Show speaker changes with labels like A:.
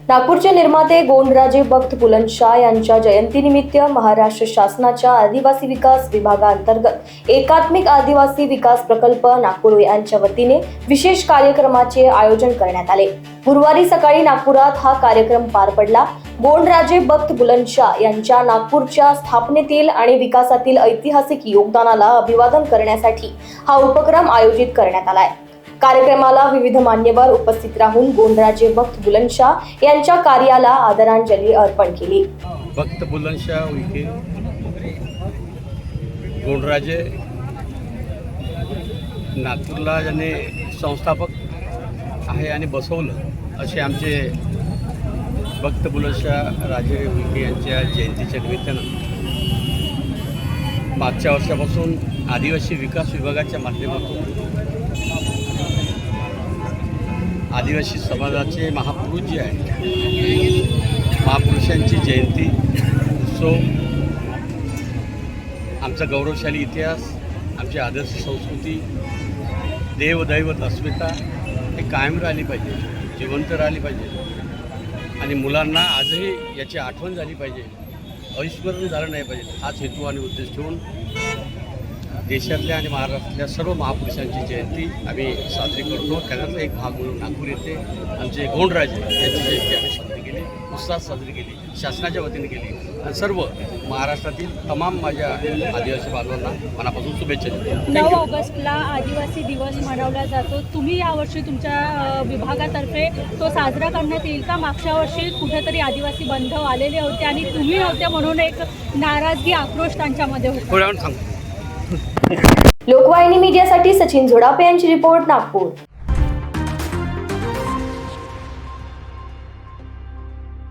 A: नागपूरचे निर्माते गोंडराजे भक्त बुलंदशाह यांच्या जयंतीनिमित्त महाराष्ट्र शासनाच्या आदिवासी विकास विभागांतर्गत एकात्मिक आदिवासी विकास प्रकल्प नागपूर यांच्या वतीने विशेष कार्यक्रमाचे आयोजन करण्यात आले। गुरुवारी सकाळी नागपुरात हा कार्यक्रम पार पडला। गोंडराजे भक्त बुलंदशाह यांच्या नागपूरच्या स्थापनेतील आणि विकासातील ऐतिहासिक योगदानाला अभिवादन करण्यासाठी हा उपक्रम आयोजित करण्यात आलाय। कार्यक्रमाला विविध मान्यवर उपस्थित राहून गोंडराजे भक्त बुलंदशाह यांच्या कार्याला आदरांजली अर्पण केली।
B: भक्त बुलंदशाह उइके गोंडराजे नागपूरला ज्याने संस्थापक आहे आणि बसवलं असे आमचे भक्त बुलंदशाह राजे उइके यांच्या जयंतीच्या निमित्तानं मागच्या वर्षापासून आदिवासी विकास विभागाच्या माध्यमातून आदिवासी समाजाचे महापुरुष जे आहेत महापुरुषांची जयंती उत्सव, आमचा गौरवशाली इतिहास, आमची आदर्श संस्कृती, देवदैवत अस्मिता हे कायम राहिली पाहिजे, जिवंत राहिली पाहिजे आणि मुलांना आजही याची आठवण झाली पाहिजे, अविस्मरण झालं नाही पाहिजे। हाच हेतू आणि उद्देश ठेवून देशातल्या आणि महाराष्ट्रातल्या सर्व महापुरुषांची जयंती आम्ही साजरी करतो। त्याच्यातला एक भाग म्हणून नागपूर येथे आमचे गोंडराजे यांची जयंती आम्ही साजरी केली, उत्साहात साजरी केली, शासनाच्या वतीने केली आणि सर्व महाराष्ट्रातील तमाम माझ्या आदिवासी बांधवांना मनापासून शुभेच्छा देतो।
C: 9 ऑगस्टला आदिवासी दिवस मनवला जातो। तुम्ही यावर्षी तुमच्या विभागातर्फे तो साजरा करण्यात येईल का? मागच्या वर्षी कुठेतरी आदिवासी बांधव आलेले होते आणि तुम्ही नव्हते म्हणून एक नाराजगी, आक्रोश त्यांच्यामध्ये होता।
A: लोकवाहिनी मीडियासाठी सचिन झोडापे यांची रिपोर्ट, नागपूर।